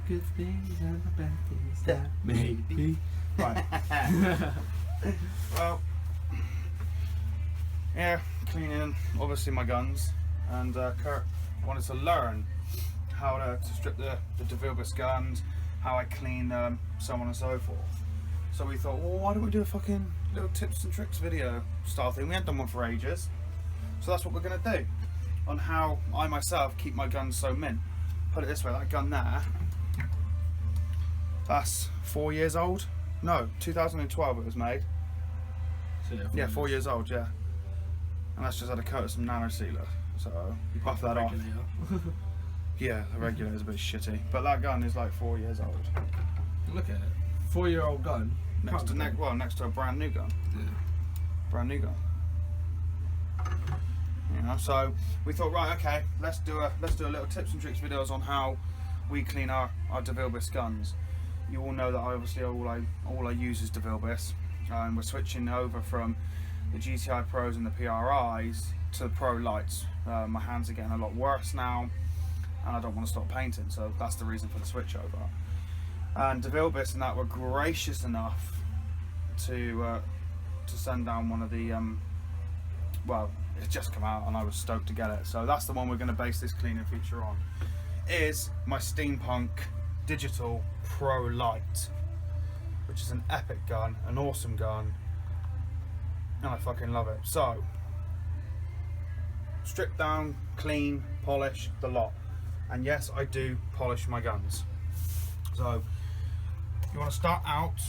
good things and the bad things that may be. Right. Well, yeah, cleaning obviously my guns, and Kurt wanted to learn how to strip the DEVILBISS guns, how I clean them, so on and so forth. So we thought, well, why don't we do a fucking little tips and tricks video style thing? We hadn't done one for ages, so that's what we're going to do, on how I myself keep my guns so mint. Put it this way, that gun there, that's 4 years old. No, 2012 it was made. So Yeah, 4 years old, yeah. And that's just had a coat of some nano sealer. So you puff that off. Yeah, the regulator's a bit shitty. But that gun is like 4 years old. Look at it. 4-year-old gun. Next to a brand new gun. Yeah. Brand new gun. You know, so we thought, right, okay, let's do a little tips and tricks videos on how we clean our DEVILBISS guns. You all know that obviously all I use is DEVILBISS. And we're switching over from the GTI Pros and the PRIs to the Pro Lights. My hands are getting a lot worse now, and I don't want to stop painting, so that's the reason for the switch over. And DEVILBISS and that were gracious enough to send down one of the well, it's just come out and I was stoked to get it, so that's the one we're going to base this cleaning feature on, is my SteamPunk Digital Pro Light, which is an epic gun, an awesome gun, and I fucking love it. So, strip down, clean, polish, the lot. And yes, I do polish my guns. So, you want to start out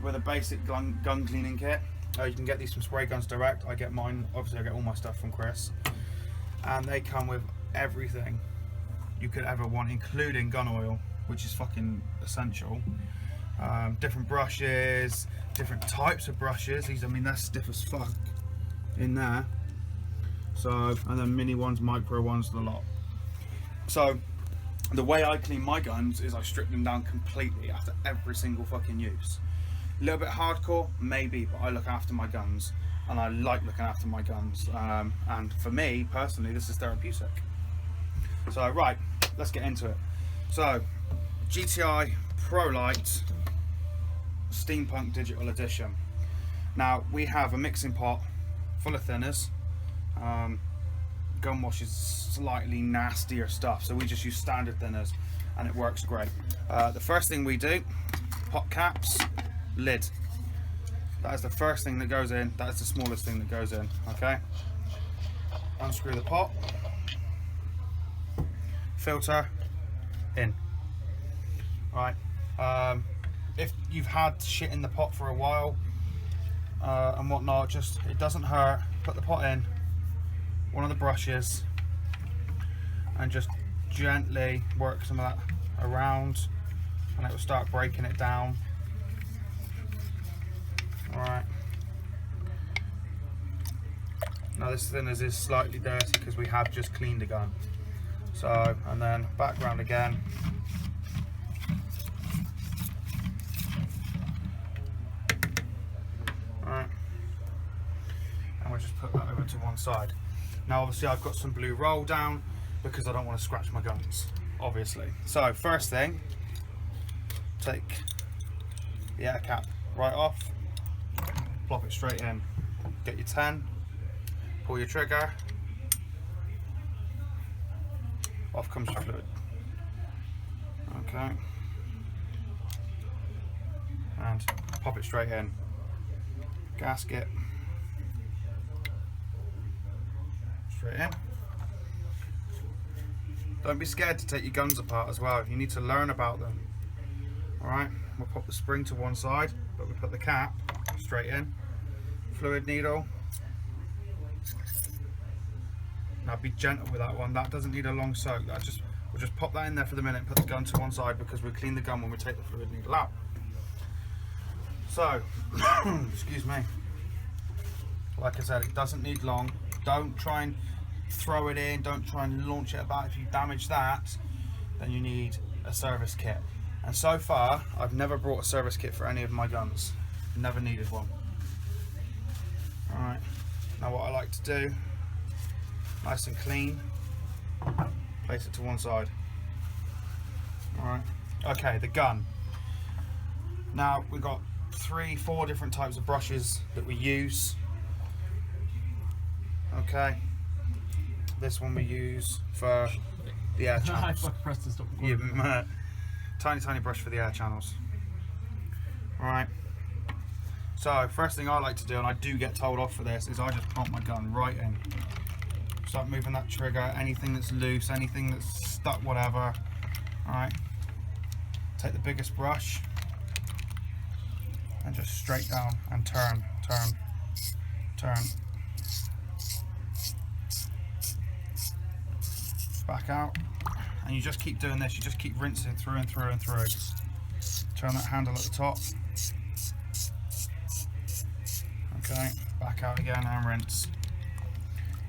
with a basic gun cleaning kit. You can get these from SPRAYGUNSDIRECT. I get mine, obviously I get all my stuff from Chris. And they come with everything you could ever want, including gun oil, which is fucking essential. Different brushes, different types of brushes. These, I mean, they're stiff as fuck in there. So, and then mini ones, micro ones, the lot. So, the way I clean my guns is I strip them down completely after every single fucking use. A little bit hardcore, maybe, but I look after my guns, and I like looking after my guns. And for me, personally, this is therapeutic. So, right, let's get into it. So, GTI Pro Light SteamPunk Digital Edition. Now we have a mixing pot full of thinners. Gun wash is slightly nastier stuff, so we just use standard thinners and it works great. The first thing we do, pot caps, lid. That is the first thing that goes in. That is the smallest thing that goes in. Okay. Unscrew the pot. Filter in. Right. If you've had shit in the pot for a while and whatnot, just, it doesn't hurt, put the pot in, one of the brushes, and just gently work some of that around, and it will start breaking it down. Alright. Now this thinners is slightly dirty because we have just cleaned the gun. So, and then back round again. Just put that over to one side. Now obviously I've got some blue roll down because I don't want to scratch my guns, obviously. So first thing, take the air cap right off, plop it straight in, get your 10, pull your trigger, off comes your fluid. Okay, and pop it straight in, gasket, straight in. Don't be scared to take your guns apart as well. You need to learn about them. Alright, we'll pop the spring to one side, but we put the cap straight in. Fluid needle. Now be gentle with that one. That doesn't need a long soak. We'll just pop that in there for the minute and put the gun to one side because we clean the gun when we take the fluid needle out. So, excuse me. Like I said, it doesn't need long. Don't try and throw it in, don't try and launch it about. If you damage that, then you need a service kit. And so far, I've never brought a service kit for any of my guns. Never needed one. Alright, now what I like to do, nice and clean, place it to one side. Alright, Okay, the gun. Now we've got 3-4 different types of brushes that we use. Okay, this one we use for the air channels. Tiny brush for the air channels. Right. So first thing I like to do, and I do get told off for this, is I just plonk my gun right in. Start moving that trigger, anything that's loose, anything that's stuck, whatever. Alright. Take the biggest brush and just straight down and turn. Back out. And you just keep doing this, you just keep rinsing through and through and through. Turn that handle at the top. Okay, back out again and rinse.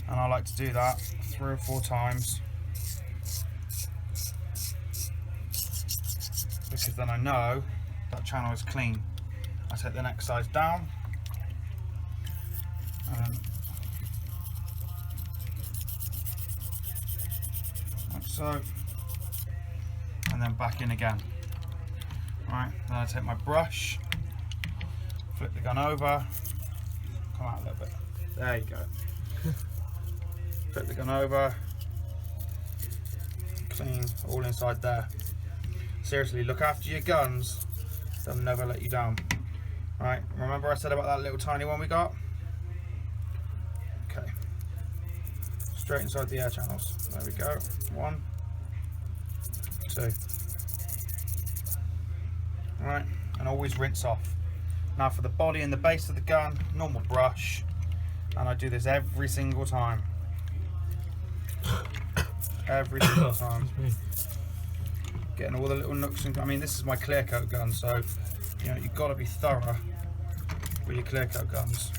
And I like to do that 3 or 4 times, because then I know that channel is clean. I take the next size down, like so, and then back in again. Right, then I take my brush, flip the gun over, come out a little bit, there you go. Flip the gun over, clean, all inside there. Seriously, look after your guns, they'll never let you down. Right, remember I said about that little tiny one we got? Okay, straight inside the air channels, there we go, 1, 2. Alright, and always rinse off. Now for the body and the base of the gun, normal brush, and I do this every single time. Every single time. Getting all the little nooks and, I mean, this is my clear coat gun, so you know you've got to be thorough with your clear coat guns.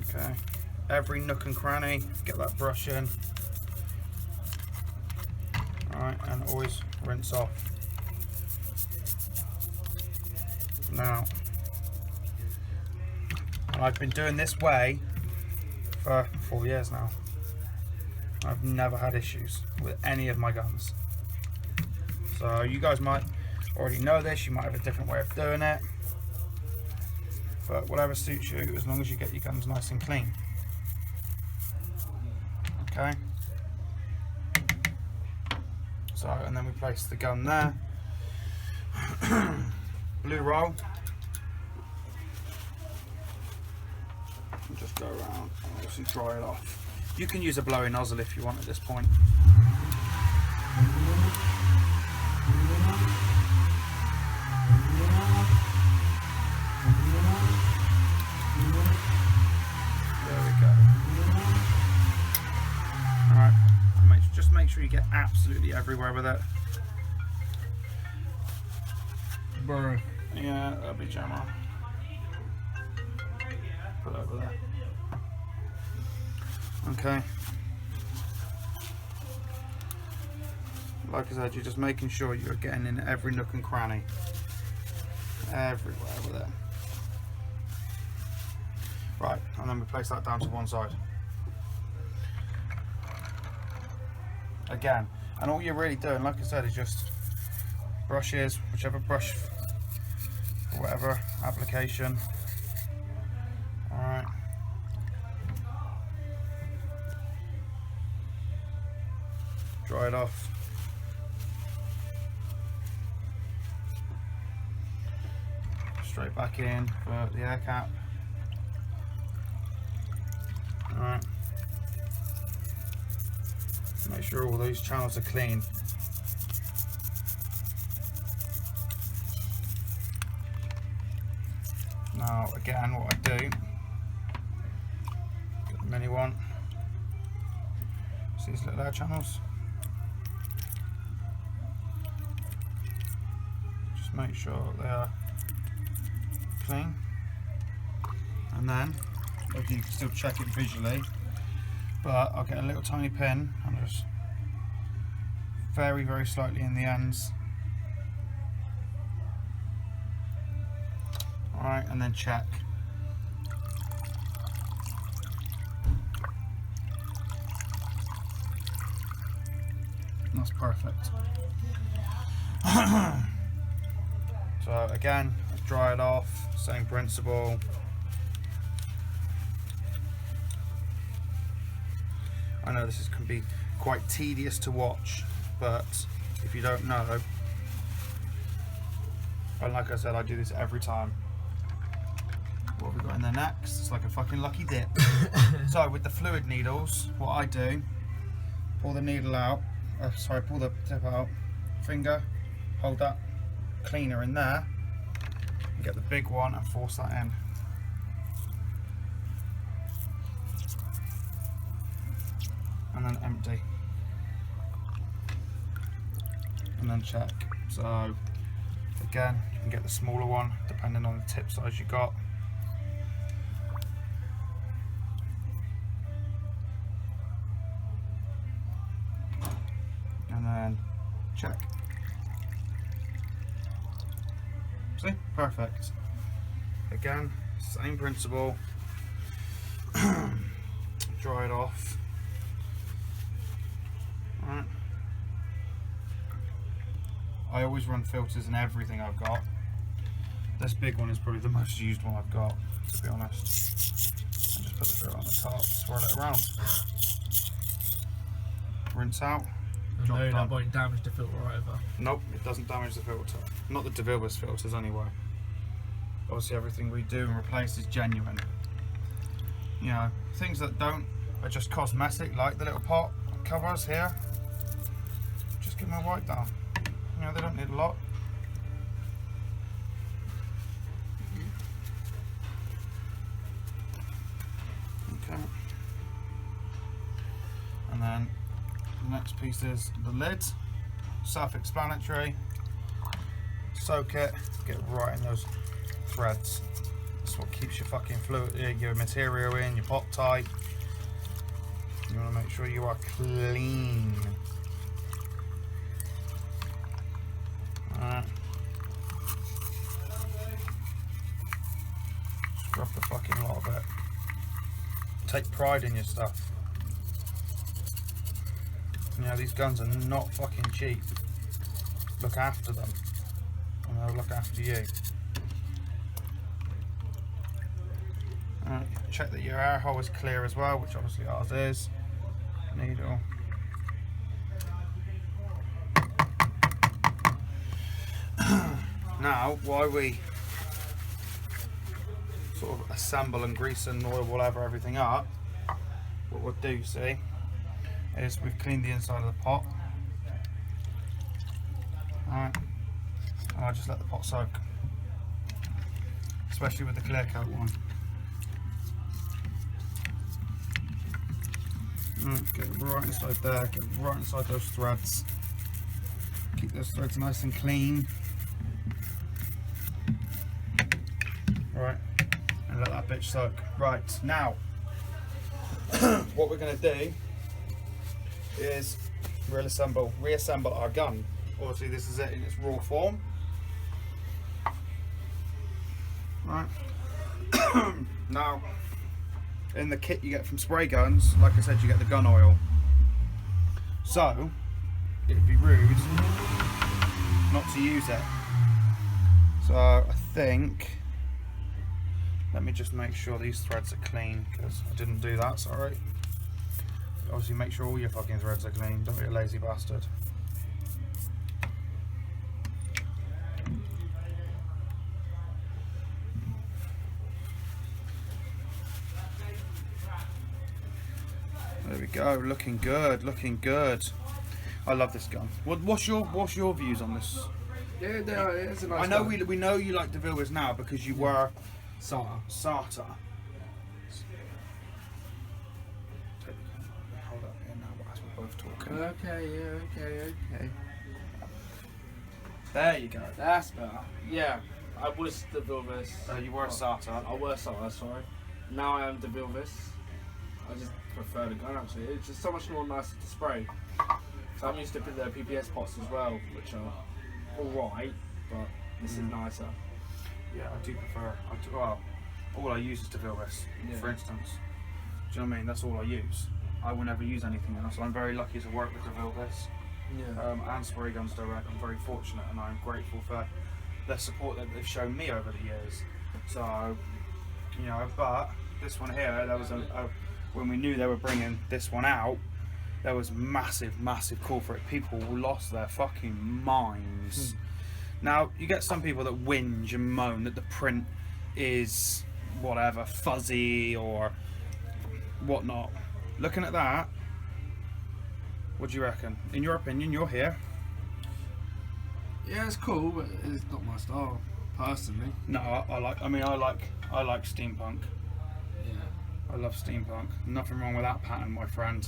Okay, every nook and cranny, get that brush in. Alright, and always rinse off. Now, I've been doing this way for 4 years now. I've never had issues with any of my guns. So you guys might already know this, you might have a different way of doing it, but whatever suits you, as long as you get your guns nice and clean. Okay. So, and then we place the gun there. Blue roll. And just go around and obviously dry it off. You can use a blowing nozzle if you want at this point. There we go. Alright, just make sure you get absolutely everywhere with it. Burr. Yeah, that'll be jammer. Put it over there. Okay. Like I said, you're just making sure you're getting in every nook and cranny. Everywhere with it. Right, and then we place that down to one side. Again, and all you're really doing, like I said, is just brushes, whichever brush, whatever application. Alright. Dry it off. Straight back in for the air cap. Alright. Make sure all those channels are clean. Now again, what I do, get the mini one. See these little air channels? Just make sure they are clean, and then obviously you can still check it visually, but I'll get a little tiny pin and just very, very slightly in the ends. Alright, and then check. That's perfect. So again, dry it off, same principle. I know this can be quite tedious to watch, but if you don't know, and like I said, I do this every time. What have we got in there next? It's like a fucking lucky dip. So with the fluid needles, what I do, pull the needle out, pull the tip out, finger, hold that cleaner in there, and get the big one and force that in. And then empty. And then check. So again, you can get the smaller one depending on the tip size you got. And then check. See? Perfect. Again, same principle. Dry it off. Right. I always run filters in everything I've got. This big one is probably the most used one I've got, to be honest. And just put the filter on the top, swirl it around. Rinse out. No, that won't damage the filter either. Nope, it doesn't damage the filter. Not the DEVILBISS filters anyway. Obviously everything we do and replace is genuine. You know, things that don't are just cosmetic, like the little pot covers here. Just give them a wipe down. You know, they don't need a lot. Okay. And then the next piece is the lid. Self-explanatory. Soak it, get right in those threads. That's what keeps your fucking fluid, your material in, your pot tight. You want to make sure you are clean. Alright. Scrub the fucking lot of it. Take pride in your stuff. You know, these guns are not fucking cheap. Look after them, and they'll look after you. Alright, check that your air hole is clear as well, which obviously ours is. Needle. Now, while we sort of assemble and grease and oil whatever everything up, what we'll do, see, is we've cleaned the inside of the pot. Alright, and I'll just let the pot soak, especially with the clear coat one. Get it right inside there, get right inside those threads. Keep those threads nice and clean. Right, and let that bitch soak. Right, now, what we're going to do is reassemble our gun. Obviously this is it in its raw form. Right. Now, in the kit you get from spray guns, like I said, you get the gun oil. So, it'd be rude not to use it. So I think, let me just make sure these threads are clean, because I didn't do that, sorry. Obviously make sure all your fucking threads are clean, don't be a lazy bastard. There we go, looking good, looking good. I love this gun. What's your views on this? Yeah, it's a nice I know gun. we know you like DEVILBISS now because you were SATA. SATA. Hold up here now as we're both talking. Okay, yeah, okay. There you go. That's better. Yeah, I was DEVILBISS. You were SATA. I were SATA, sorry. Now I am DEVILBISS. I just prefer the gun actually. It's just so much more nicer to spray. So I'm used to the PPS pots as well, which are alright, but this is nicer. Yeah, I do prefer. Well, all I use is DEVILBISS, for instance. Do you know what I mean? That's all I use. I will never use anything else. I'm very lucky to work with DEVILBISS. and SPRAYGUNSDIRECT. I'm very fortunate and I'm grateful for the support that they've shown me over the years. So, you know, but this one here, there was when we knew they were bringing this one out, there was massive call for it. People lost their fucking minds. Now, you get some people that whinge and moan that the print is whatever, fuzzy or whatnot. Looking at that, what do you reckon? In your opinion, you're here. Yeah, it's cool, but it's not my style, personally. No, I like steampunk. Yeah. I love steampunk. Nothing wrong with that pattern, my friend.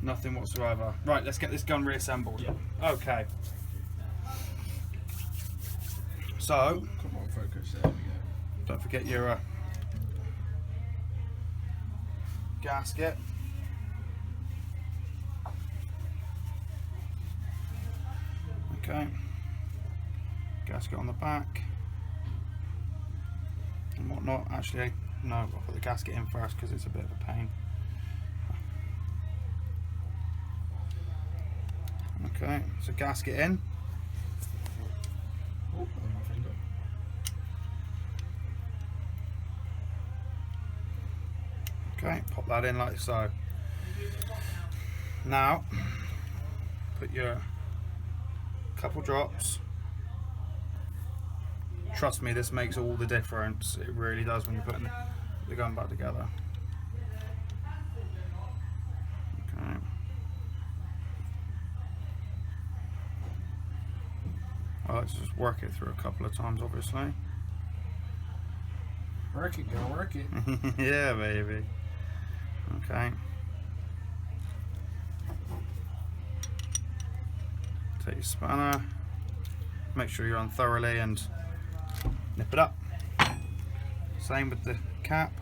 Nothing whatsoever. Right, let's get this gun reassembled. Yeah. Okay. So, come on, focus. There we go. don't forget your gasket. Okay. Gasket on the back and whatnot. Actually, no, I'll put the gasket in first because it's a bit of a pain. Okay, so gasket in. Oh, my finger. Okay, pop that in like so. Now, put your couple drops. Trust me, this makes all the difference. It really does when you're putting the gun back together. Okay. I like to just work it through a couple of times, obviously. Work it, girl, work it. Yeah, baby. Okay. Take your spanner. Make sure you're on thoroughly and nip it up. Same with the cap.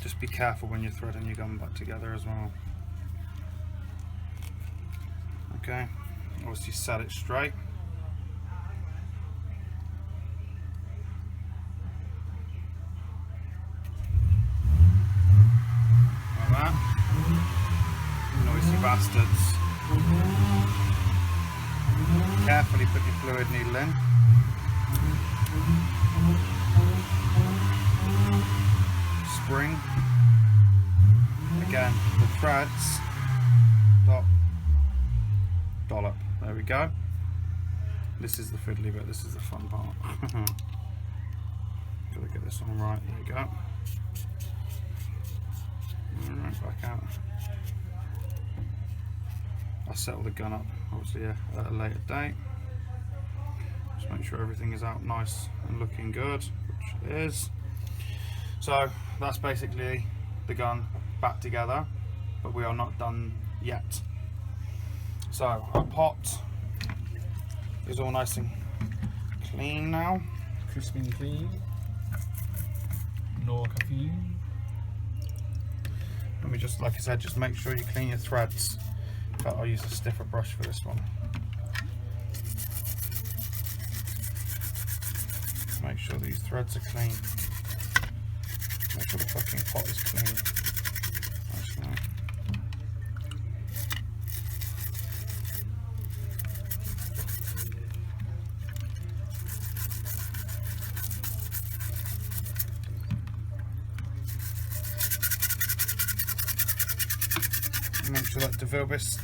Just be careful when you're threading your gun back together as well. Okay, obviously set it straight. Like that. Noisy bastards. Carefully put your fluid needle in. Spring. Again, the threads. Dot. Dollop. There we go. This is the fiddly bit, this is the fun part. Gotta get this on right, there you go. Alright, back out. I'll settle the gun up, obviously, at a later date. Just make sure everything is out nice and looking good, which it is. So, that's basically the gun back together, but we are not done yet. So our pot is all nice and clean now. Crispy and clean. No caffeine. Let me just, like I said, just make sure you clean your threads. But I'll use a stiffer brush for this one. Make sure these threads are clean. Make sure the fucking pot is clean. Actually. Make sure that DEVILBISS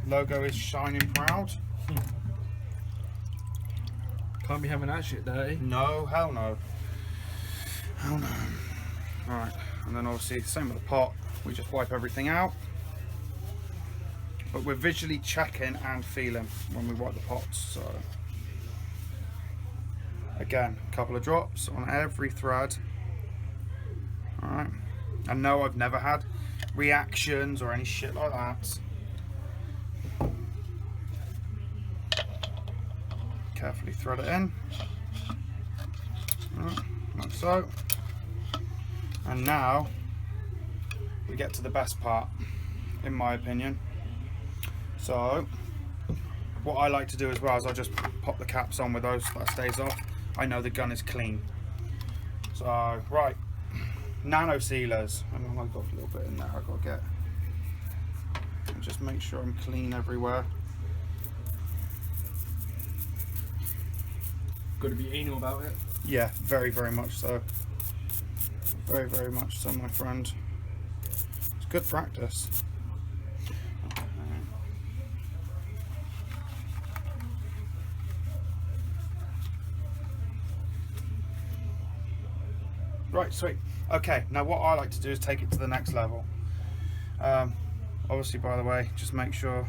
logo is shining proud. Can't be having that shit dirty. No, hell no. Hell no. Alright, and then obviously same with the pot, we just wipe everything out. But we're visually checking and feeling when we wipe the pots, so. Again, a couple of drops on every thread. Alright. And no, I've never had reactions or any shit like that. Carefully thread it in. Right, like so. And now we get to the best part, in my opinion. So what I like to do as well is I just pop the caps on with those, that stays off. I know the gun is clean. So, right, nano sealers. Hang on, I've got a little bit in there I've got to get. And just make sure I'm clean everywhere. Got to be anal about it. Yeah, very, very much so. Very, very much so, my friend. It's good practice. Right, sweet. Okay, now what I like to do is take it to the next level. Obviously, by the way, just make sure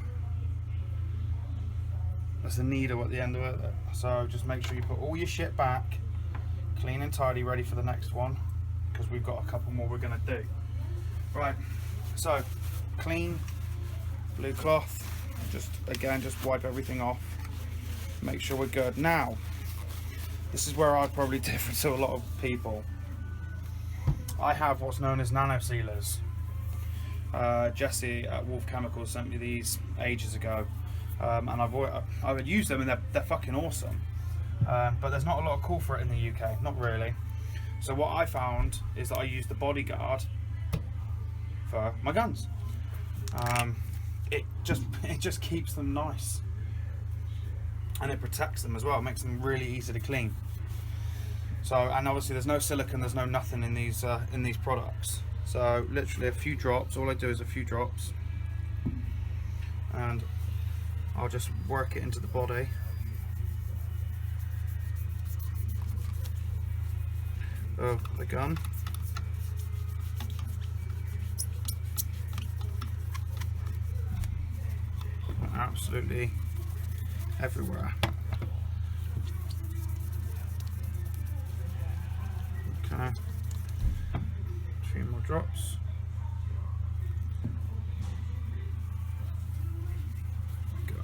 there's a needle at the end of it. So just make sure you put all your shit back, clean and tidy, ready for the next one, because we've got a couple more we're gonna do. Right, so clean blue cloth, just wipe everything off, make sure we're good. Now, this is where I probably differ to a lot of people. I have what's known as nano sealers. Jesse at Wolf Chemicals sent me these ages ago, and I've used them, and they're fucking awesome. But there's not a lot of call for it in the UK, not really. So what I found is that I use the Bodyguard for my guns. It just keeps them nice, and it protects them as well. It makes them really easy to clean. So, and obviously there's no silicone, there's no nothing in these products. So literally a few drops. All I do is a few drops, and I'll just work it into the body. Of the gun. Absolutely everywhere. Okay, 3 more drops. Go.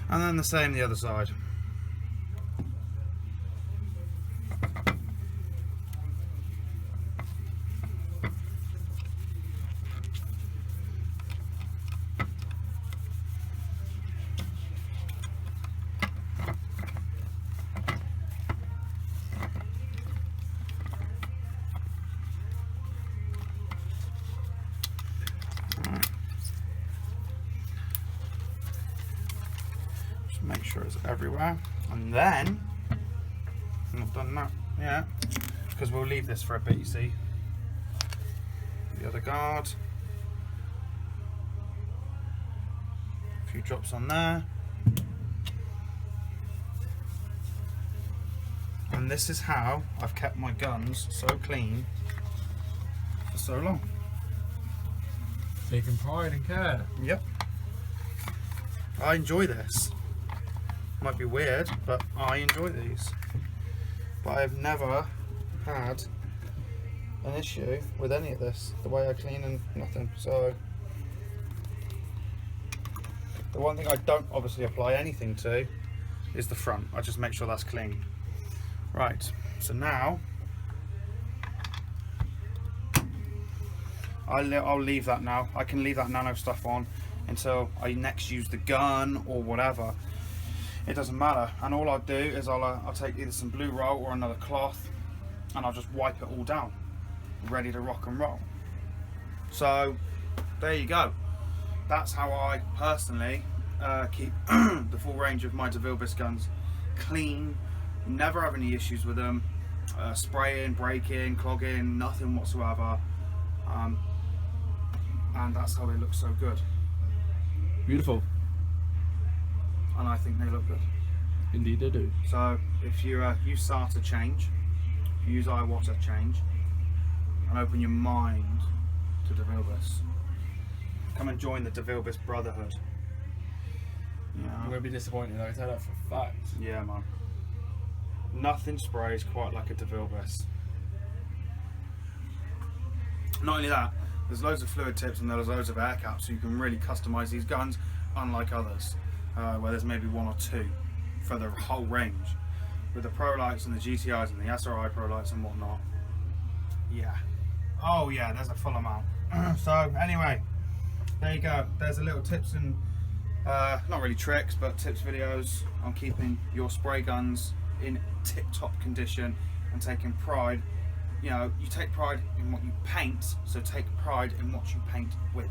And then the same the other side. Make sure it's everywhere, and then I'm not done that yet, because we'll leave this for a bit. You see, the other guard, a few drops on there, and this is how I've kept my guns so clean for so long. Taking pride and care. Yep, I enjoy this. Might be weird, but I enjoy these. But I've never had an issue with any of this, the way I clean and nothing. So the one thing I don't obviously apply anything to is the front. I just make sure that's clean. Right, so now I'll leave that now. I can leave that nano stuff on until I next use the gun or whatever. It doesn't matter, and all I'll do is I'll take either some blue roll or another cloth, and I'll just wipe it all down, ready to rock and roll. So there you go. That's how I personally keep the full range of my DEVILBISS guns clean. Never have any issues with them, spraying, breaking, clogging, nothing whatsoever. And that's how they look so good. Beautiful. And I think they look good. Indeed they do. So if you use SATA change, if you use iWater change, and open your mind to DEVILBISS, come and join the DEVILBISS Brotherhood. Yeah. I'm going to be disappointed, I can tell that for a fact. Yeah, man. Nothing sprays quite like a DEVILBISS. Not only that, there's loads of fluid tips and there's loads of air caps, so you can really customize these guns, unlike others. Where there's maybe 1 or 2 for the whole range. With the Pro Lights and the GTIs and the SRI Pro Lights and whatnot. Yeah. Oh yeah, there's a full amount. So anyway, there you go. There's a little tips and not really tricks, but tips videos on keeping your spray guns in tip-top condition and taking pride. You know, you take pride in what you paint, so take pride in what you paint with.